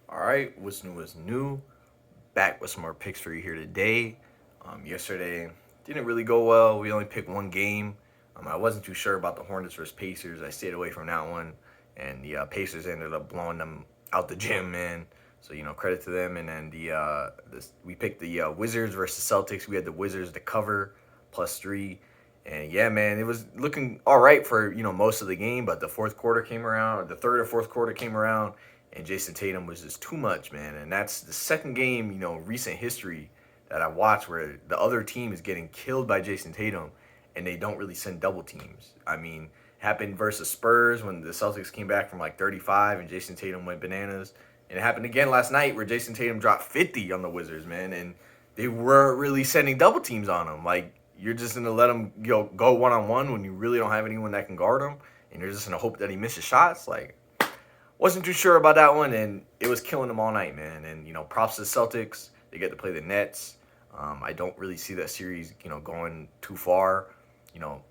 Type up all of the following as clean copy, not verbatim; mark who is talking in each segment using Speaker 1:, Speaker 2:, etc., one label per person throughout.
Speaker 1: All right, what's new is new. Back with some more picks for you here today. Yesterday didn't really go well. We only picked one game. I wasn't too sure about the Hornets versus Pacers. I stayed away from that one, and the Pacers ended up blowing them out the gym, man. So credit to them. And then we picked the Wizards versus Celtics. We had the Wizards to cover +3. And yeah, man, it was looking all right for most of the game, but the fourth quarter came around, or the third or fourth quarter came around, and Jason Tatum was just too much, man. And that's the second game, recent history that I watched where the other team is getting killed by Jason Tatum, and they don't really send double teams. I mean, happened versus Spurs when the Celtics came back from like 35 and Jason Tatum went bananas. And it happened again last night where Jason Tatum dropped 50 on the Wizards, man, and they weren't really sending double teams on him. Like you're just gonna let him go one on one when you really don't have anyone that can guard him, and you're just gonna hope that he misses shots. Like wasn't too sure about that one, and it was killing them all night, man. And props to the Celtics. They get to play the Nets. I don't really see that series, going too far.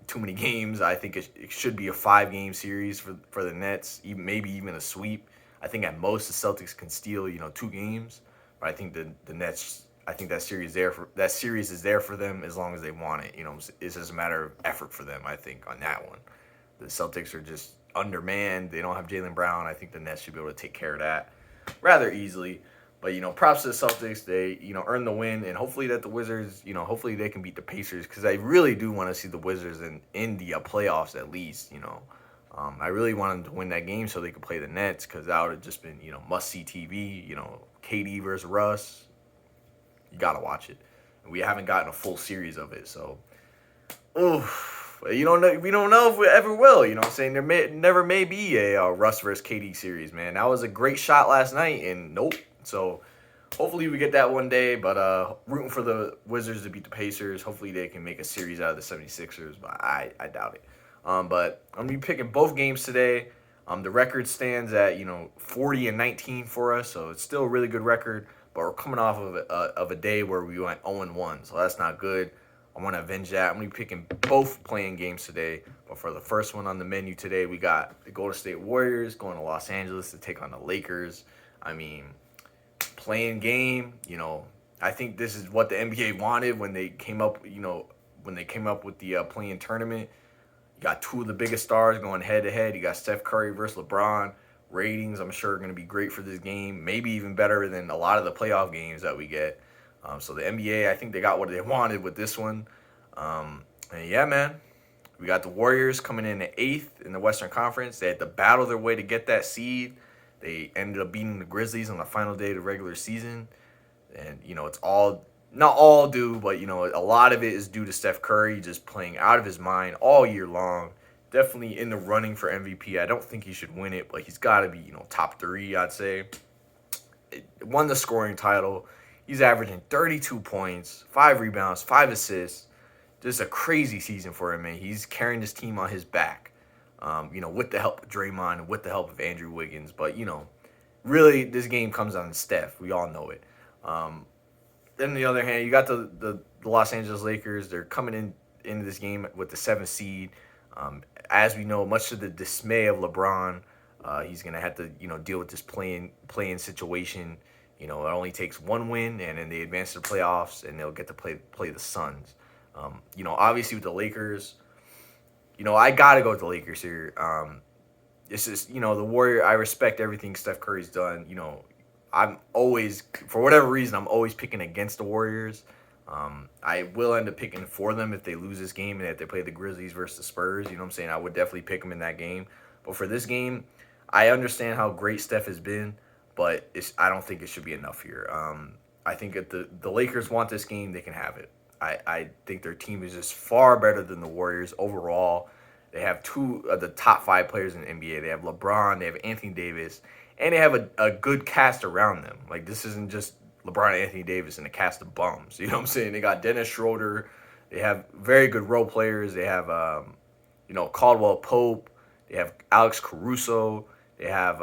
Speaker 1: Too many games. I think it should be a 5-game series for the Nets, even maybe even a sweep. I think at most the Celtics can steal, 2 games, but I think the Nets. I think that series is there for them as long as they want it. It's just a matter of effort for them. I think on that one. The Celtics are just undermanned. They don't have Jaylen Brown. I think the Nets should be able to take care of that rather easily. But props to the Celtics. They earn the win, and hopefully that the Wizards, hopefully they can beat the Pacers because I really do want to see the Wizards in the playoffs at least. I really want them to win that game so they could play the Nets because that would have just been must see TV. KD versus Russ, you gotta watch it. We haven't gotten a full series of it, so oof. You don't know. We don't know if we ever will. You know what I'm saying? Never may be a Russ versus KD series, man. That was a great shot last night, and nope. So hopefully we get that one day. But rooting for the Wizards to beat the Pacers. Hopefully they can make a series out of the 76ers, but I doubt it. But I'm gonna be picking both games today. The record stands at 40-19 for us, so it's still a really good record. But we're coming off of a day where we went 0-1, so that's not good. I want to avenge that. I'm going to be picking both playing games today. But for the first one on the menu today, we got the Golden State Warriors going to Los Angeles to take on the Lakers. I mean, playing game, I think this is what the NBA wanted when they came up, with the playing tournament. You got two of the biggest stars going head to head. You got Steph Curry versus LeBron. Ratings, I'm sure, are going to be great for this game. Maybe even better than a lot of the playoff games that we get. So the NBA, I think they got what they wanted with this one. And yeah, man, we got the Warriors coming in at 8th in the Western Conference. They had to battle their way to get that seed. They ended up beating the Grizzlies on the final day of the regular season. And, it's all, not all due, but, a lot of it is due to Steph Curry just playing out of his mind all year long. Definitely in the running for MVP. I don't think he should win it, but he's got to be, top 3, I'd say. Won the scoring title. He's averaging 32 points, 5 rebounds, 5 assists. Just a crazy season for him, man. He's carrying this team on his back, with the help of Draymond and with the help of Andrew Wiggins. But, really, this game comes down to Steph. We all know it. Then on the other hand, you got the Los Angeles Lakers. They're coming into this game with the 7th seed. As we know, much to the dismay of LeBron, he's gonna have to deal with this playing situation. It only takes one win, and then they advance to the playoffs, and they'll get to play the Suns. Obviously with the Lakers, I gotta go with the Lakers here. It's just the Warrior. I respect everything Steph Curry's done. I'm always, for whatever reason, I'm always picking against the Warriors. I will end up picking for them if they lose this game and if they play the Grizzlies versus the Spurs. You know what I'm saying? I would definitely pick them in that game. But for this game, I understand how great Steph has been, but I don't think it should be enough here. I think if the Lakers want this game, they can have it. I think their team is just far better than the Warriors overall. They have 2 of the top 5 players in the NBA. They have LeBron, they have Anthony Davis, and they have a good cast around them. Like, this isn't just LeBron and Anthony Davis and a cast of bums. You know what I'm saying? They got Dennis Schroeder. They have very good role players. They have, Caldwell Pope. They have Alex Caruso. They have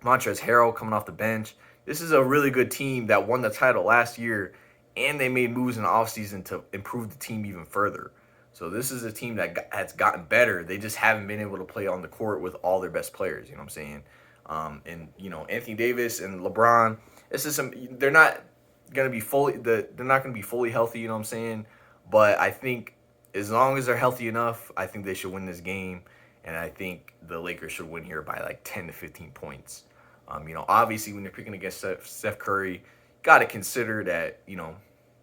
Speaker 1: Montrezl Harrell coming off the bench. This is a really good team that won the title last year, and they made moves in the offseason to improve the team even further. So this is a team that has gotten better. They just haven't been able to play on the court with all their best players. You know what I'm saying? And Anthony Davis and LeBron, it's just they're not gonna be they're not gonna be fully healthy. You know what I'm saying? But I think as long as they're healthy enough, I think they should win this game, and I think the Lakers should win here by like 10 to 15 points. Obviously when you're picking against Steph Curry, got to consider that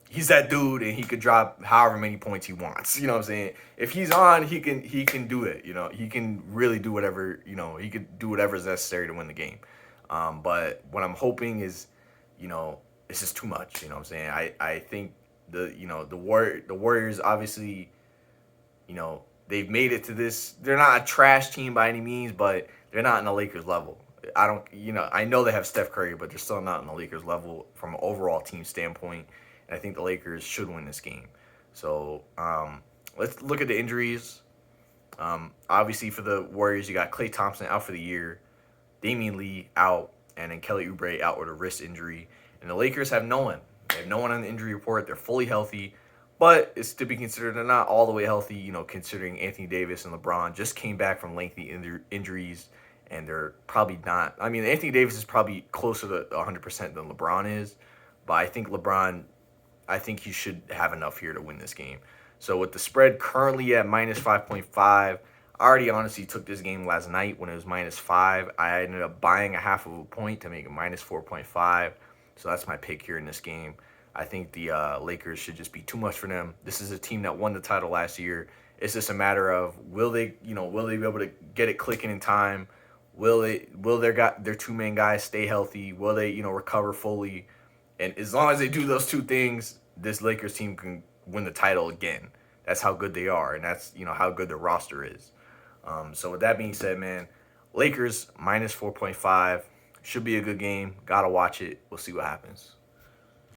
Speaker 1: he's that dude and he could drop however many points he wants. You know what I'm saying? If he's on, he can do it. He can really do whatever. He could do whatever is necessary to win the game. But what I'm hoping is, it's just too much. You know what I'm saying? I think the Warriors obviously, they've made it to this. They're not a trash team by any means, but they're not in the Lakers level. I know they have Steph Curry, but they're still not in the Lakers level from an overall team standpoint. And I think the Lakers should win this game. So let's look at the injuries. Obviously, for the Warriors, you got Klay Thompson out for the year, Damian Lee out, and then Kelly Oubre out with a wrist injury. And the Lakers have no one. They have no one on the injury report. They're fully healthy, but it's to be considered they're not all the way healthy, considering Anthony Davis and LeBron just came back from lengthy injuries, and they're probably not. I mean, Anthony Davis is probably closer to 100% than LeBron is, but I think he should have enough here to win this game. So with the spread currently at minus 5.5, I already honestly took this game last night when it was minus 5. I ended up buying a half of a point to make it minus 4.5. So that's my pick here in this game. I think the Lakers should just be too much for them. This is a team that won the title last year. It's just a matter of will they be able to get it clicking in time? Will their two main guys stay healthy? Will they recover fully? And as long as they do those two things, this Lakers team can win the title again. That's how good they are, and that's how good their roster is. So with that being said, man, Lakers minus 4.5 should be a good game. Gotta watch it. We'll see what happens.